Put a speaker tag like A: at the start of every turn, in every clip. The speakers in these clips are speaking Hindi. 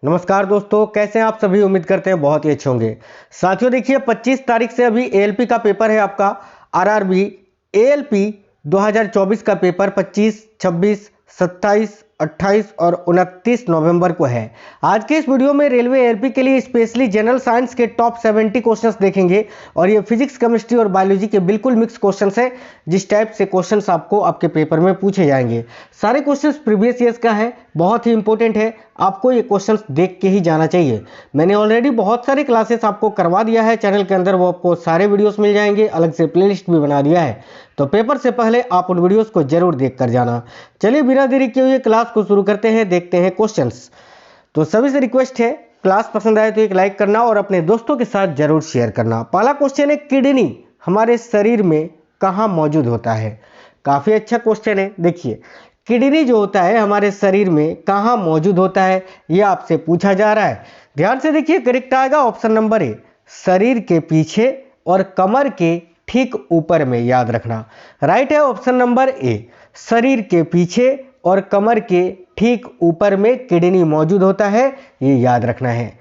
A: नमस्कार दोस्तों, कैसे हैं आप सभी। उम्मीद करते हैं बहुत ही अच्छे होंगे। साथियों देखिए 25 तारीख से अभी एएलपी का पेपर है आपका। आरआरबी एएलपी 2024 का पेपर 25, 26, 27, 28 और 29 नवंबर को है। आज के इस वीडियो में रेलवे एएलपी के लिए स्पेशली जनरल साइंस के टॉप 70 क्वेश्चंस देखेंगे और ये फिजिक्स, केमिस्ट्री और बायोलॉजी के बिल्कुल मिक्स क्वेश्चंस है। जिस टाइप से क्वेश्चंस आपको आपके पेपर में पूछे जाएंगे, सारे क्वेश्चंस प्रीवियस ईयर्स का है, बहुत ही इंपॉर्टेंट है। आपको ये क्वेश्चंस देख के ही जाना चाहिए। मैंने ऑलरेडी बहुत सारे क्लासेस आपको करवा दिया है चैनल के अंदर, वो आपको सारे वीडियोस मिल जाएंगे, अलग से प्लेलिस्ट भी बना दिया है, तो पेपर से पहले आप उन वीडियोस को जरूर देख कर जाना। चलिए बिना देरी किए हुए क्लास को शुरू करते हैं, देखते हैं क्वेश्चंस। तो सभी से रिक्वेस्ट है, क्लास पसंद आए तो एक लाइक करना और अपने दोस्तों के साथ जरूर शेयर करना। पहला क्वेश्चन है, किडनी हमारे शरीर में कहाँ मौजूद होता है। काफी अच्छा क्वेश्चन है। देखिए किडनी जो होता है हमारे शरीर में कहाँ मौजूद होता है, यह आपसे पूछा जा रहा है। ध्यान से देखिए, करेक्ट आएगा ऑप्शन नंबर ए, शरीर के पीछे और कमर के ठीक ऊपर में। याद रखना, राइट है ऑप्शन नंबर ए, शरीर के पीछे और कमर के ठीक ऊपर में किडनी मौजूद होता है, ये याद रखना है।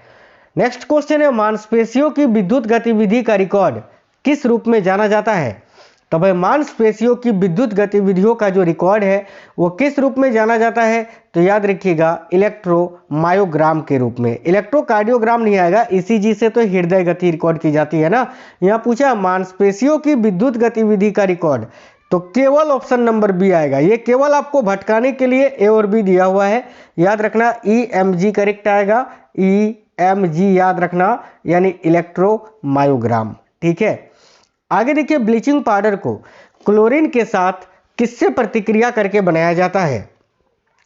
A: नेक्स्ट क्वेश्चन है, मांसपेशियों की विद्युत गतिविधि का रिकॉर्ड किस रूप में जाना जाता है। तो भाई मांसपेशियों की विद्युत गतिविधियों का जो रिकॉर्ड है वो किस रूप में जाना जाता है, तो याद रखिएगा इलेक्ट्रोमायोग्राम के रूप में। इलेक्ट्रोकार्डियोग्राम नहीं आएगा, ईसीजी से तो हृदय गति रिकॉर्ड की जाती है ना। यहाँ पूछा मांसपेशियों की विद्युत गतिविधि का रिकॉर्ड, तो केवल ऑप्शन नंबर बी आएगा। ये केवल आपको भटकाने के लिए ए और बी दिया हुआ है, याद रखना। ईएमजी करेक्ट आएगा, ईएमजी याद रखना, यानी इलेक्ट्रोमायोग्राम। ठीक है, आगे देखिए, ब्लीचिंग पाउडर को क्लोरीन के साथ किससे प्रतिक्रिया करके बनाया जाता है।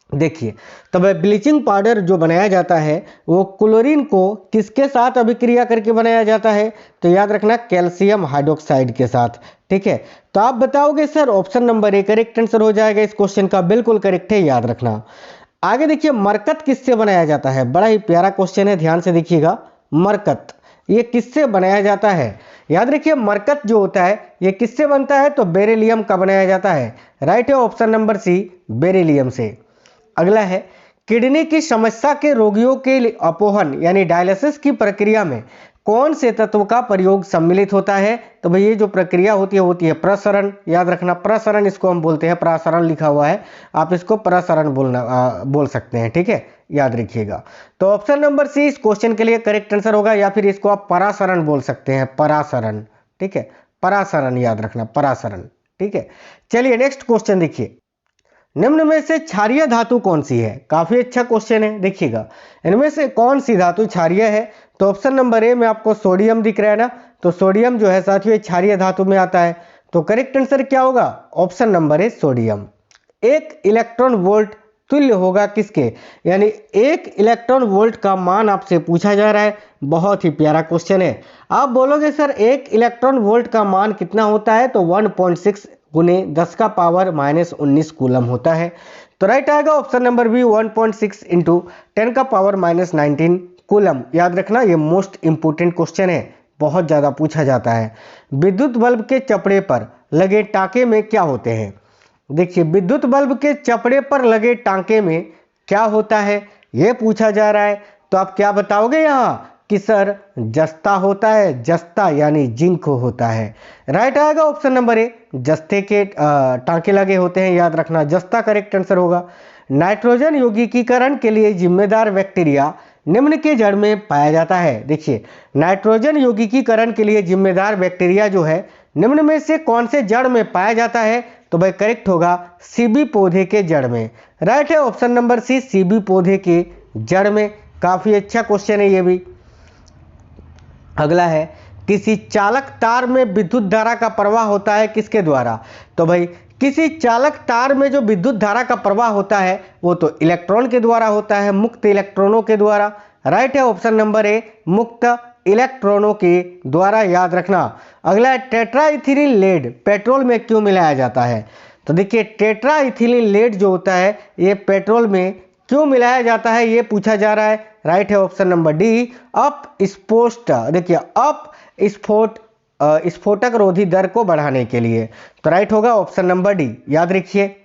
A: देखिए तब ब्लीचिंग पाउडर जो बनाया जाता है वो क्लोरीन को किसके साथ अभिक्रिया करके बनाया जाता है, तो याद रखना कैल्शियम हाइड्रोक्साइड के साथ। ठीक है, तो आप बताओगे sir option number A correct answer हो जाएगा इस क्वेश्चन का, बिल्कुल करेक्ट है, याद रखना। आगे देखिए, मरकत किससे बनाया जाता है। बड़ा ही प्यारा क्वेश्चन है, ध्यान से देखिएगा। मरकत ये किससे बनाया जाता है। याद रखिए, मरकत जो होता है ये किससे बनता है, तो बेरिलियम का बनाया जाता है। राइट है ऑप्शन नंबर सी, बेरिलियम से। अगला है, किडनी की समस्या के रोगियों के लिए अपोहन यानी डायलिसिस की प्रक्रिया में कौन से तत्व का प्रयोग सम्मिलित होता है। तो भाई ये जो प्रक्रिया होती है प्रसरण। याद रखना, प्रसरण इसको हम बोलते हैं, प्रसरण लिखा हुआ है, आप इसको प्रसरण बोल सकते हैं। ठीक है, याद रखिएगा। तो ऑप्शन नंबर सी इस क्वेश्चन के लिए करेक्ट आंसर होगा, या फिर इसको आप परासरण बोल सकते हैं, परासरण। ठीक है, परासरण याद रखना, परासरण। ठीक है, चलिए नेक्स्ट क्वेश्चन देखिए, निम्न में से क्षारीय धातु कौन सी है। काफी अच्छा क्वेश्चन है, देखिएगा इनमें से कौन सी धातु क्षारीय है। तो ऑप्शन नंबर ए में आपको सोडियम दिख रहा है ना, तो सोडियम जो है साथियों क्षारीय धातु में आता है। तो करेक्ट आंसर क्या होगा, ऑप्शन नंबर ए सोडियम। एक इलेक्ट्रॉन वोल्ट तुल्य होगा किसके, यानी एक इलेक्ट्रॉन वोल्ट का मान आपसे पूछा जा रहा है। बहुत ही प्यारा क्वेश्चन है। आप बोलोगे सर एक इलेक्ट्रॉन वोल्ट का मान कितना होता है, तो 1.6 गुने 10 का पावर -19 कूलम होता है। तो राइट आएगा ऑप्शन नंबर बी, 1.6 इंटू 10 का पावर -19 कूलम। याद रखना, ये मोस्ट इंपोर्टेंट क्वेश्चन है, बहुत ज्यादा पूछा जाता है। विद्युत बल्ब के चपड़े पर लगे टांके में क्या होते हैं। देखिए विद्युत बल्ब के चपड़े पर लगे टांके में क्या होता है, यह पूछा जा रहा है। तो आप क्या बताओगे यहाँ कि सर जस्ता होता है, जस्ता यानी जिंक होता है। राइट आएगा ऑप्शन नंबर ए, जस्ते के टांके लगे होते हैं, याद रखना, जस्ता करेक्ट आंसर होगा। नाइट्रोजन यौगिकीकरण के लिए जिम्मेदार बैक्टीरिया निम्न के जड़ में पाया जाता है। देखिए नाइट्रोजन यौगिकीकरण के लिए जिम्मेदार बैक्टीरिया जो है निम्न में से कौन से जड़ में पाया जाता है, तो भाई करेक्ट होगा सीबी पौधे के जड़ में। राइट है ऑप्शन नंबर सी, सीबी पौधे के जड़ में। काफी अच्छा क्वेश्चन है ये भी। अगला है, किसी चालक तार में विद्युत धारा का प्रवाह होता है किसके द्वारा। तो भाई किसी चालक तार में जो विद्युत धारा का प्रवाह होता है वो तो इलेक्ट्रॉन के द्वारा होता है, मुक्त इलेक्ट्रॉनों के द्वारा। राइट है ऑप्शन नंबर ए, मुक्त इलेक्ट्रॉनों के द्वारा, याद रखना। अगला है, टेट्राइथिलीन लेड पेट्रोल में क्यों मिलाया जाता है। तो देखिए टेट्राइथिलीन लेड जो होता है ये पेट्रोल में क्यों मिलाया जाता है, ये पूछा जा रहा है। राइट है ऑप्शन नंबर डी, अप स्पोस्ट। देखिए अप स्फोटक रोधी दर को बढ़ाने के लिए। तो राइट होगा ऑप्शन नंबर डी, याद रखिए।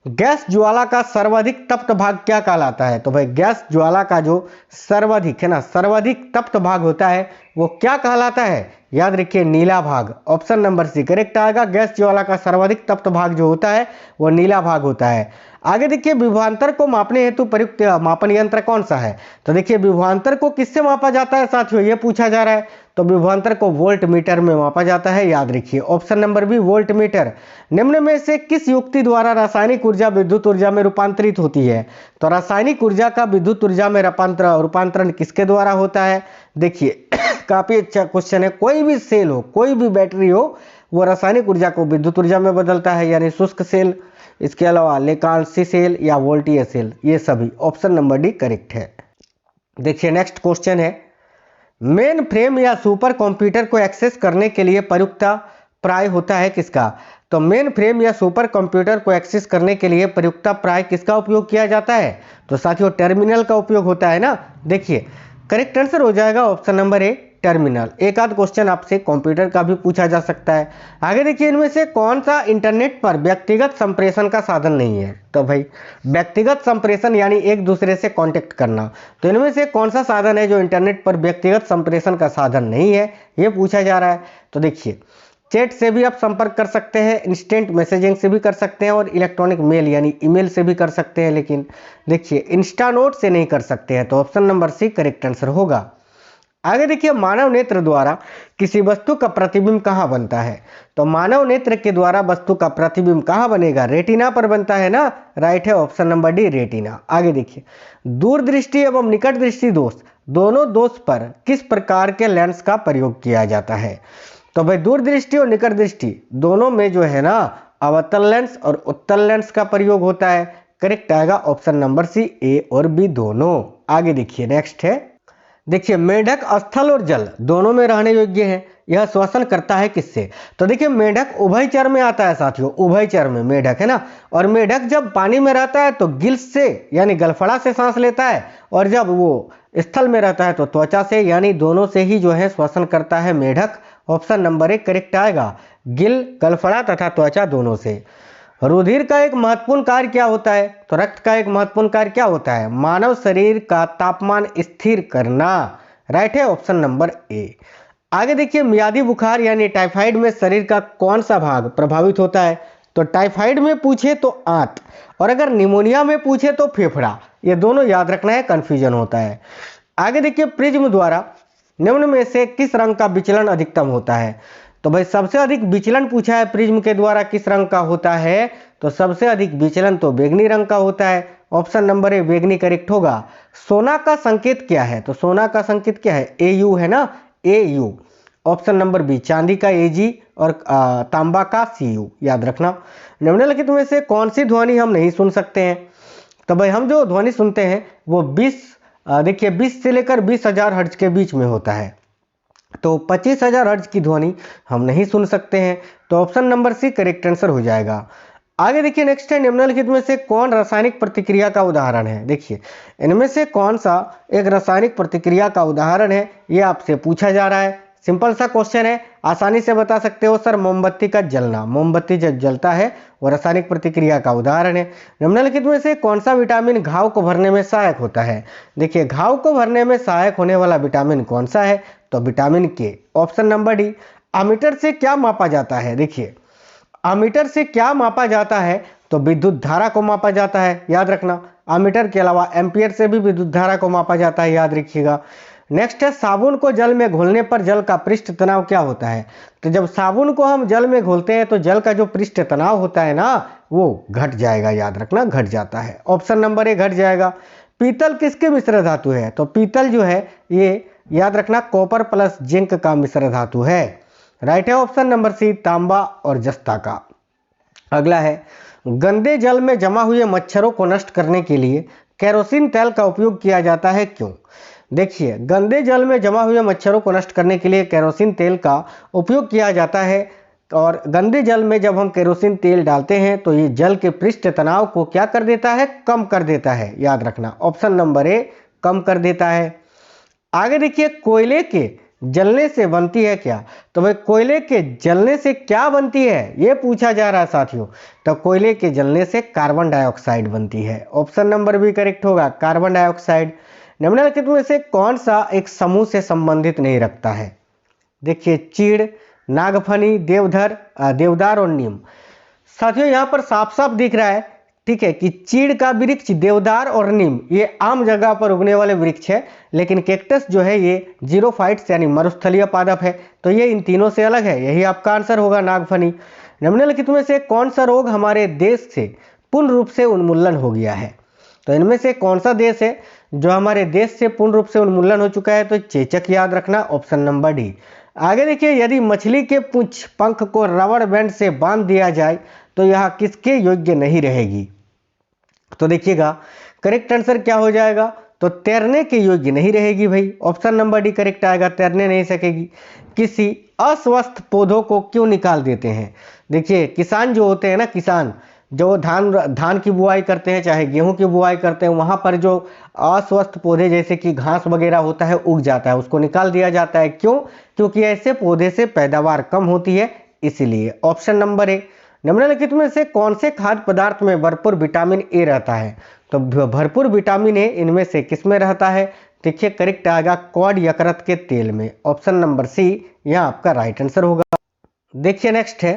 A: गैस ज्वाला का सर्वाधिक तप्त भाग क्या कहलाता है? तो भाई गैस ज्वाला का जो सर्वाधिक है ना, सर्वाधिक तप्त भाग होता है वो क्या कहलाता है? याद रखिए नीला भाग। ऑप्शन नंबर सी करेक्ट आएगा। गैस ज्वाला का सर्वाधिक तप्त भाग जो होता है वो नीला भाग होता है। आगे देखिए विभवांतर को मापने हेतु प्रयुक्त मापन यंत्र कौन सा है? तो देखिए विभवांतर को किससे मापा जाता है साथियों, ये पूछा जा रहा है। तो विभवांतर को वोल्ट मीटर में मापा जाता है, याद रखिए। Option number B voltmeter. निम्न में से किस युक्ति द्वारा रासायनिक ऊर्जा विद्युत ऊर्जा में रूपांतरित होती है? तो रासायनिक ऊर्जा का विद्युत ऊर्जा में रूपांतरण किसके द्वारा होता है? देखिए काफी अच्छा क्वेश्चन है। कोई भी सेल हो, कोई भी बैटरी हो, वो रासायनिक ऊर्जा को विद्युत ऊर्जा में बदलता है, यानी शुष्क सेल, इसके अलावा लेकांशी सेल या वोल्टीय सेल, ये सभी। ऑप्शन नंबर डी करेक्ट है। देखिए नेक्स्ट क्वेश्चन है, मेन फ्रेम या सुपर कंप्यूटर को एक्सेस करने के लिए प्रयुक्त प्राय होता है किसका? तो मेन फ्रेम या सुपर कंप्यूटर को एक्सेस करने के लिए प्रयुक्त प्राय किसका उपयोग किया जाता है? तो साथियों टर्मिनल का उपयोग होता है ना। देखिए करेक्ट आंसर हो जाएगा ऑप्शन नंबर ए टर्मिनल। एक आध क्वेश्चन आपसे कंप्यूटर का भी पूछा जा सकता है। आगे देखिए इनमें से कौन सा इंटरनेट पर व्यक्तिगत संप्रेषण का साधन नहीं है? तो भाई व्यक्तिगत संप्रेषण यानी एक दूसरे से कांटेक्ट करना, तो इनमें से कौन सा साधन है जो इंटरनेट पर व्यक्तिगत संप्रेषण का साधन नहीं है, ये पूछा जा रहा है। तो देखिए चैट से भी आप संपर्क कर सकते हैं, इंस्टेंट मैसेजिंग से भी कर सकते हैं और इलेक्ट्रॉनिक मेल यानी ईमेल से भी कर सकते हैं, लेकिन देखिए इंस्टानोट से नहीं कर सकते हैं। तो option number C correct answer होगा। आगे देखिए मानव नेत्र द्वारा किसी वस्तु का प्रतिबिंब कहाँ बनता है? तो मानव नेत्र के द्वारा वस्तु का प्रतिबिंब कहाँ बनेगा? रेटिना पर बनता है ना, राइट है ऑप्शन नंबर डी रेटिना। आगे देखिए दूरदृष्टि एवं निकट दृष्टि दोष, दोनों दोष पर किस प्रकार के लेंस का प्रयोग किया जाता है? तो भाई दूरदृष्टि और निकट दृष्टि दोनों में जो है ना अवतल लेंस और उत्तल लेंस का प्रयोग होता है। करेक्ट आएगा ऑप्शन नंबर सी ए और बी दोनों। आगे देखिए नेक्स्ट है, देखिए मेढक स्थल और जल दोनों में रहने योग्य है, यह श्वसन करता है किससे? तो देखिए मेढक उभयचर में आता है साथियों, उभयचर में मेढक है ना। और मेढक जब पानी में रहता है तो गिल्स से यानी गलफड़ा से सांस लेता है, और जब वो स्थल में रहता है तो त्वचा से, यानी दोनों से ही जो है श्वसन करता है मेढक। ऑप्शन नंबर एक करेक्ट आएगा, गिल, गलफड़ा तथा त्वचा दोनों से। रुधिर का एक महत्वपूर्ण कार्य क्या होता है? तो रक्त का एक महत्वपूर्ण कार्य क्या होता है? मानव शरीर का तापमान स्थिर करना, राइट है ऑप्शन नंबर ए। आगे देखिए मियादी बुखार यानी टाइफाइड में शरीर का कौन सा भाग प्रभावित होता है? तो टाइफाइड में पूछे तो आंत, और अगर निमोनिया में पूछे तो फेफड़ा, ये दोनों याद रखना है, कंफ्यूजन होता है। आगे देखिए प्रिज्म द्वारा निम्न में से किस रंग का विचलन अधिकतम होता है? तो भाई सबसे अधिक विचलन पूछा है प्रिज्म के द्वारा किस रंग का होता है? तो सबसे अधिक विचलन तो बैंगनी रंग का होता है। ऑप्शन नंबर ए बैंगनी करेक्ट होगा। सोना का संकेत क्या है? तो सोना का संकेत क्या है? AU है ना, AU। ऑप्शन नंबर बी चांदी का AG और तांबा का CU, याद रखना। निम्नलिखित में से कौन सी ध्वनि हम नहीं सुन सकते हैं? तो भाई हम जो ध्वनि सुनते हैं वो 20 से लेकर 20,000 हर्ट्ज के बीच में होता है, तो 25,000 हर्ट्ज की ध्वनि हम नहीं सुन सकते हैं। तो option number C correct answer हो जाएगा। आगे देखिए नेक्स्ट है, निम्नलिखित में से कौन रासायनिक प्रतिक्रिया का उदाहरण है? देखिए इनमें से कौन सा एक रासायनिक प्रतिक्रिया का उदाहरण है, ये आपसे पूछा जा रहा है। सिंपल सा क्वेश्चन है, आसानी से बता सकते हो सर, मोमबत्ती का जलना। मोमबत्ती जब जलता है वो रासायनिक प्रतिक्रिया का उदाहरण है। निम्नलिखित में से कौन सा विटामिन घाव को भरने में सहायक होता है? देखिए घाव को भरने में सहायक होने वाला विटामिन कौन सा है? तो विटामिन के। Option number D. अमीटर से क्या मापा जाता है? देखिए अमीटर से क्या मापा जाता है? तो विद्युत धारा को मापा जाता है, याद रखना। अमीटर के अलावा एम्पियर से भी विद्युत धारा को मापा जाता है, याद रखिएगा। नेक्स्ट है, साबुन को जल में घोलने पर जल का पृष्ठ तनाव क्या होता है? तो जब साबुन को हम जल में घोलते हैं तो जल का जो पृष्ठ तनाव होता है ना वो घट जाएगा, याद रखना, घट जाता है। ऑप्शन नंबर ए घट जाएगा। पीतल किसके मिश्र धातु है? तो पीतल जो है ये याद रखना कॉपर प्लस जिंक का मिश्र धातु है, राइट है ऑप्शन नंबर सी तांबा और जस्ता का। अगला है, गंदे जल में जमा हुए मच्छरों को नष्ट करने के लिए केरोसिन तेल का उपयोग किया जाता है, क्यों? देखिए गंदे जल में जमा हुए मच्छरों को नष्ट करने के लिए केरोसिन तेल का उपयोग किया जाता है, और गंदे जल में जब हम केरोसिन तेल डालते हैं तो ये जल के पृष्ठ तनाव को क्या कर देता है? कम कर देता है, याद रखना। ऑप्शन नंबर ए कम कर देता है। आगे देखिए, कोयले के जलने से बनती है क्या? तो भाई कोयले के जलने से क्या बनती है ये पूछा जा रहा है साथियों। तो कोयले के जलने से कार्बन डाइऑक्साइड बनती है। ऑप्शन नंबर बी करेक्ट होगा, कार्बन डाइऑक्साइड। निम्नलिखित में से कौन सा एक समूह से संबंधित नहीं रखता है? देखिए चीड़, नागफनी, देवदार और नीम। साथियों यहाँ पर साफ साफ दिख रहा है, ठीक है, कि चीड़ का वृक्ष, देवदार और नीम ये आम जगह पर उगने वाले वृक्ष है, लेकिन कैक्टस जो है ये जीरोफाइट्स यानी मरुस्थलीय पादप है। तो ये इन तीनों से अलग है, यही आपका आंसर होगा नागफनी। निम्नलिखित में से कौन सा रोग हमारे देश से पूर्ण रूप से उन्मूलन हो गया है? तो इनमें से कौन सा देश है जो हमारे देश से पूर्ण रूप से उन्मूलन हो चुका है? तो चेचक याद रखना, ऑप्शन नंबर डी। आगे देखिए, यदि मछली के पूंछ पंख को रबड़ बैंड से बांध दिया जाए तो यह किसके योग्य नहीं रहेगी? तो देखिएगा करेक्ट आंसर क्या हो जाएगा? तो तैरने के योग्य नहीं रहेगी भाई, ऑप्शन नंबर डी करेक्ट आएगा, तैरने नहीं सकेगी। किसी अस्वस्थ पौधों को क्यों निकाल देते हैं? देखिए किसान जो होते हैं ना, किसान जो धान की बुआई करते हैं चाहे गेहूं की बुआई करते हैं, वहां पर जो अस्वस्थ पौधे जैसे कि घास वगैरह होता है उग जाता है, उसको निकाल दिया जाता है। क्यों? क्योंकि ऐसे पौधे से पैदावार कम होती है, इसीलिए। Option number A. निम्नलिखित में से कौन से खाद्य पदार्थ में भरपूर विटामिन ए रहता है? तो भरपूर विटामिन ए इनमें से किस में रहता है? देखिए करेक्ट आएगा कॉड यकृत के तेल में, ऑप्शन नंबर सी यह आपका राइट आंसर होगा। देखिए नेक्स्ट है,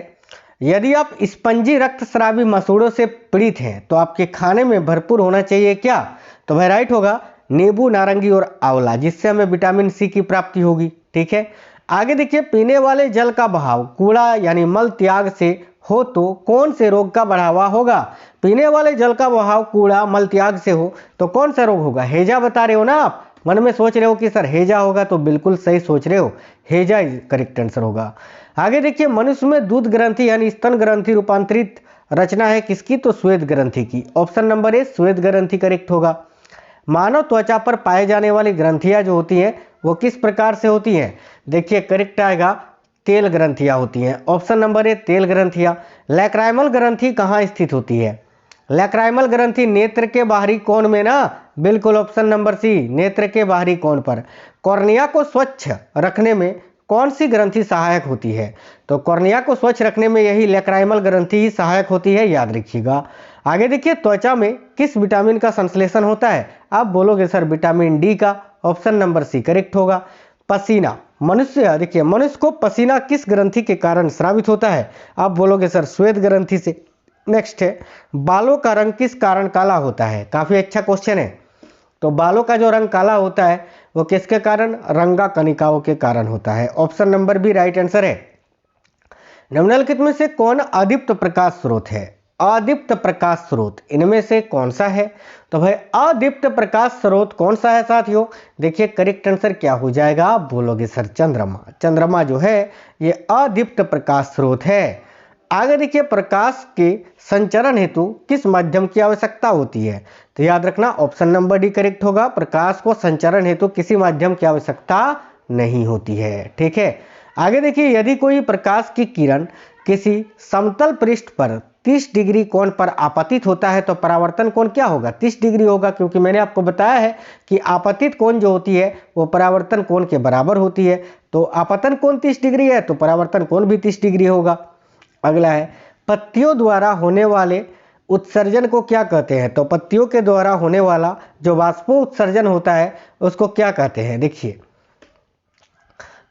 A: यदि आप स्पंजी रक्तस्रावी मसूड़ों से पीड़ित हैं तो आपके खाने में भरपूर होना चाहिए क्या? तो भाई राइट होगा नींबू, नारंगी और आंवला, जिससे हमें विटामिन सी की प्राप्ति होगी। ठीक है, आगे देखिए, पीने वाले जल का बहाव कूड़ा यानी मल त्याग से हो तो कौन से रोग का बढ़ावा होगा? पीने वाले जल का बहाव कूड़ा मल त्याग से हो तो कौन सा रोग होगा? हैजा बता रहे हो ना आप, मन में सोच रहे हो कि सर हैजा होगा, तो बिल्कुल सही सोच रहे हो, हैजा करेक्ट आंसर होगा। आगे देखिए, मनुष्य में दूध ग्रंथि यानी स्तन ग्रंथि रूपांतरित रचना है किसकी? तो श्वेत ग्रंथि की, ऑप्शन नंबर ए श्वेत ग्रंथि करेक्ट होगा। मानव त्वचा पर पाए जाने वाली ग्रंथियां जो होती हैं वो किस प्रकार से होती हैं? देखिए करेक्ट आएगा तेल ग्रंथियां होती हैं, ऑप्शन नंबर ए तेल ग्रंथियां। लैक्राइमल ग्रंथि कहाँ स्थित होती है? लैक्राइमल ग्रंथि नेत्र के बाहरी कोण में ना, बिल्कुल ऑप्शन नंबर सी नेत्र के बाहरी कोण पर। कॉर्निया को स्वच्छ रखने में कौन सी ग्रंथि सहायक होती है? तो कॉर्निया को स्वच्छ रखने में यही लैक्राइमल ग्रंथि ही सहायक होती है, याद रखिएगा। आगे देखिए, त्वचा में किस विटामिन का संश्लेषण होता है? आप बोलोगे सर विटामिन डी का, ऑप्शन नंबर सी करेक्ट होगा। पसीना, मनुष्य देखिए मनुष्य को पसीना किस ग्रंथि के कारण स्रावित होता है? आप बोलोगे सर श्वेत ग्रंथि से। नेक्स्ट है, बालों का रंग किस कारण काला होता है? काफी अच्छा क्वेश्चन है। तो बालों का जो रंग काला होता है वो किसके कारण? रंगा कणिकाओं के कारण होता है, option number B right answer है। निम्नलिखित में से कौन अदीप्त प्रकाश स्रोत है? अदीप्त प्रकाश स्रोत इनमें से कौन सा है? तो भाई अदीप्त प्रकाश स्रोत कौन सा है साथियों? देखिए करेक्ट आंसर क्या हो जाएगा? आप बोलोगे सर चंद्रमा। चंद्रमा जो है ये अदीप्त प्रकाश स्रोत है। आगे देखिए, प्रकाश के संचरण हेतु किस माध्यम की आवश्यकता होती है? तो याद रखना ऑप्शन नंबर डी करेक्ट होगा, प्रकाश को संचरण हेतु किसी माध्यम की आवश्यकता नहीं होती है। ठीक है, आगे देखिए, यदि कोई प्रकाश की किरण किसी समतल पृष्ठ पर 30 डिग्री कोण पर आपतित होता है तो परावर्तन कोण क्या होगा? 30 डिग्री होगा, क्योंकि मैंने आपको बताया है कि आपतित कोण जो होती है वो परावर्तन कोण के बराबर होती है। तो आपतन कोण 30 डिग्री है तो परावर्तन कोण भी 30 डिग्री होगा। अगला है, पत्तियों द्वारा होने वाले उत्सर्जन को क्या कहते हैं? तो पत्तियों के द्वारा होने वाला जो वाष्पोत्सर्जन होता है उसको क्या कहते हैं? देखिए,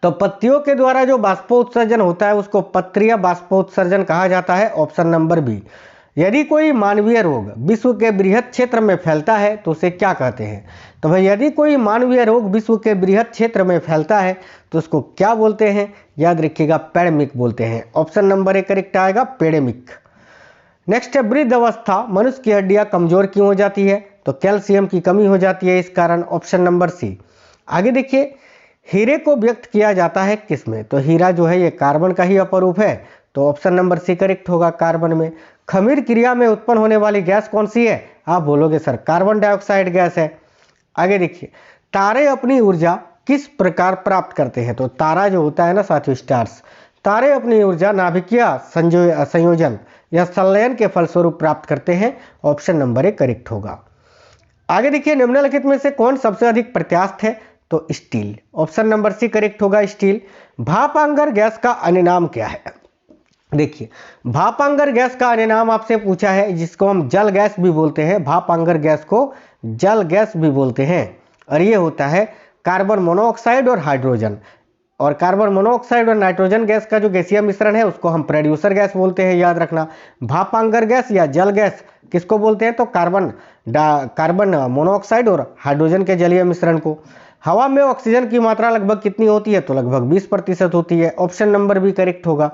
A: तो पत्तियों के द्वारा जो वाष्पोत्सर्जन होता है उसको पत्रिय वाष्पोत्सर्जन कहा जाता है, ऑप्शन नंबर बी। यदि कोई मानवीय रोग विश्व के बृहद क्षेत्र में फैलता है तो उसे क्या कहते हैं? तो भाई यदि कोई मानवीय रोग विश्व के बृहद क्षेत्र में फैलता है तो उसको क्या बोलते हैं? याद रखिएगा पैंडेमिक बोलते हैं, ऑप्शन नंबर ए करेक्ट आएगा पैंडेमिक। नेक्स्ट है, वृद्ध अवस्था मनुष्य की हड्डियां कमजोर क्यों हो जाती है? तो कैल्शियम की कमी हो जाती है इस कारण, ऑप्शन नंबर सी। आगे देखिए, हीरे को व्यक्त किया जाता है किस में? तो हीरा जो है ये कार्बन का ही अपरूप है, तो ऑप्शन नंबर सी करेक्ट होगा, कार्बन में। खमीर क्रिया में उत्पन्न होने वाली गैस कौन सी है? आप बोलोगे सर कार्बन डाइऑक्साइड गैस है। आगे देखिए, तारे अपनी ऊर्जा किस प्रकार प्राप्त करते हैं? तो तारा जो होता है ना साथियों, स्टार्स, तारे अपनी ऊर्जा नाभिकीय संयोजन या संलयन के फलस्वरूप प्राप्त करते हैं, ऑप्शन नंबर ए करेक्ट होगा। आगे देखिए, निम्नलिखित में से कौन सबसे अधिक प्रत्यास्थ है? तो तो steel. Option number C correct होगा, स्टील। भापांगर गैस का अन्य नाम क्या है? देखिए, भापांगर गैस का अन्य नाम आपसे पूछा है, जिसको हम जल गैस भी बोलते हैं। भापांगर गैस को जल गैस भी बोलते हैं, और ये होता है कार्बन मोनोऑक्साइड और हाइड्रोजन। और कार्बन मोनोऑक्साइड और नाइट्रोजन गैस का जो गैसीय मिश्रण है उसको हम प्रोड्यूसर गैस बोलते हैं, याद रखना। भापांगर गैस या जल गैस किसको बोलते हैं? तो कार्बन मोनोऑक्साइड और हाइड्रोजन के जलीय मिश्रण को। हवा में ऑक्सीजन की मात्रा लगभग कितनी होती है? तो लगभग 20% होती है। ऑप्शन नंबर भी करेक्ट होगा।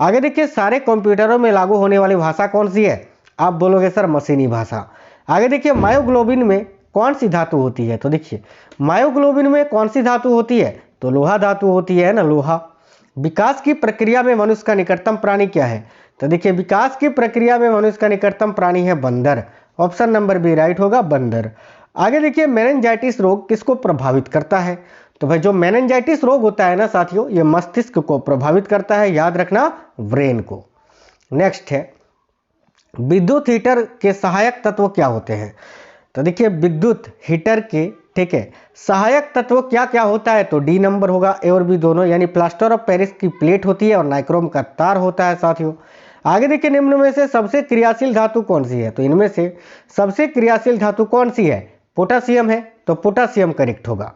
A: आगे देखिए, सारे कंप्यूटरों में लागू होने वाली भाषा कौन सी है? आप बोलोगे सर मशीनी भाषा। आगे देखिए, मायोग्लोबिन में कौन सी धातु होती है? तो देखिए, मायोग्लोबिन में कौन सी धातु होती है? तो लोहा धातु होती है ना, लोहा। विकास की प्रक्रिया में मनुष्य का निकटतम प्राणी क्या है? तो देखिए, विकास की प्रक्रिया में मनुष्य का निकटतम प्राणी है बंदर। ऑप्शन नंबर बी राइट होगा, बंदर। आगे देखिए, मेनिंजाइटिस रोग किसको प्रभावित करता है? तो भाई, जो मेनिंजाइटिस रोग होता है ना साथियों, ये मस्तिष्क को प्रभावित करता है, याद रखना, ब्रेन को। नेक्स्ट है, विद्युत हीटर के सहायक तत्व क्या होते हैं? तो देखिए, विद्युत हीटर के, ठीक है, सहायक तत्व क्या क्या होता है? तो डी नंबर होगा, ए और बी दोनों, यानी प्लास्टर ऑफ पेरिस की प्लेट होती है और नाइक्रोम का तार होता है साथियों। आगे देखिए, निम्न में से सबसे क्रियाशील धातु कौन सी है? तो इनमें से सबसे क्रियाशील धातु कौन सी है? पोटासियम है, तो पोटासियम करेक्ट होगा।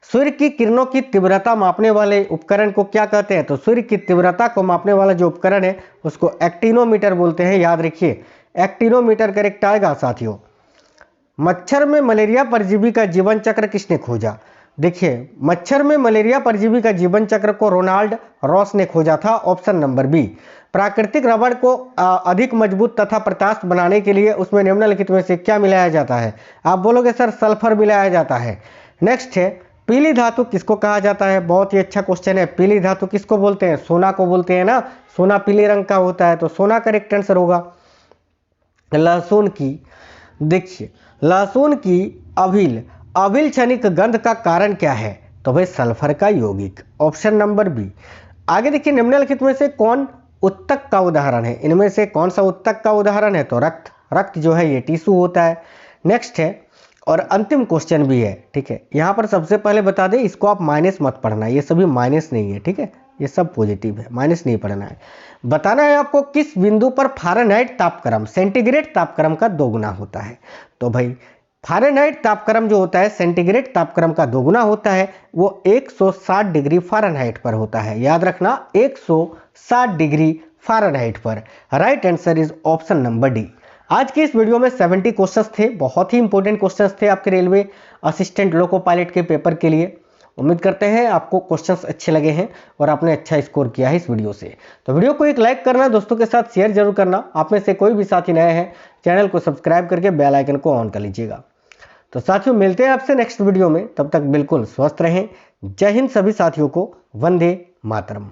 A: सूर्य की किरणों की तीव्रता मापने वाले उपकरण को क्या कहते हैं? तो सूर्य की तीव्रता को मापने वाला जो उपकरण है उसको एक्टिनोमीटर बोलते हैं, याद रखिए, एक्टिनोमीटर करेक्ट आएगा साथियों। मच्छर में मलेरिया परजीवी का जीवन चक्र किसने खोजा? देखिए, मच्छर में मलेरिया परजीवी का जीवन चक्र को रोनाल्ड रॉस ने खोजा था। Option number B. प्राकृतिक रबड़ को अधिक मजबूत तथा प्रत्यास्थ बनाने के लिए उसमें निम्नलिखित में से क्या मिलाया जाता है? आप बोलोगे सर सल्फर मिलाया जाता है। नेक्स्ट है, पीली धातु किसको कहा जाता है? बहुत ही अच्छा क्वेश्चन है। पीली धातु किसको बोलते हैं? सोना को बोलते हैं ना, सोना पीले रंग का होता है, तो सोना करेक्ट आंसर होगा। लहसुन की, देखिए, लहसुन की अभिल क्षणिक गंध का कारण क्या है? तो भाई सल्फर का यौगिक। Option number B. आगे देखिए, निम्नलिखित में से कौन उत्तक का उदाहरण है? इनमें से कौन सा उत्तक का उदाहरण है? तो रक्त जो है ये टिश्यू होता है। नेक्स्ट है, और अंतिम क्वेश्चन भी है, ठीक है। यहाँ पर सबसे पहले बता दें, इसको आप माइनस मत पढ़ना, ये सभी माइनस नहीं है, ठीक है, ये सब पॉजिटिव है, माइनस नहीं पढ़ना है। बताना है आपको किस बिंदु पर फ़ारेनहाइट तापक्रम सेंटीग्रेड तापक्रम का दोगुना होता है? तो भाई, फ़ारेनहाइट तापक्रम जो होता है सेंटीग्रेड तापक्रम का दोगुना होता है, वो 160 डिग्री फ़ारेनहाइट पर होता है, याद रखना, 160 डिग्री फ़ारेनहाइट पर। Right answer is option number D. आज के इस वीडियो में 70 क्वेश्चंस थे, बहुत ही इंपॉर्टेंट क्वेश्चंस थे आपके रेलवे असिस्टेंट लोको पायलट के पेपर के लिए। उम्मीद करते हैं आपको क्वेश्चंस अच्छे लगे हैं और आपने अच्छा स्कोर किया है इस वीडियो से। तो वीडियो को एक लाइक करना, दोस्तों के साथ शेयर जरूर करना। आप में से कोई भी साथी नए हैं, चैनल को सब्सक्राइब करके बेल आइकन को ऑन कर लीजिएगा। तो साथियों, मिलते हैं आपसे नेक्स्ट वीडियो में, तब तक बिल्कुल स्वस्थ रहें। जय हिंद सभी साथियों को, वंदे मातरम।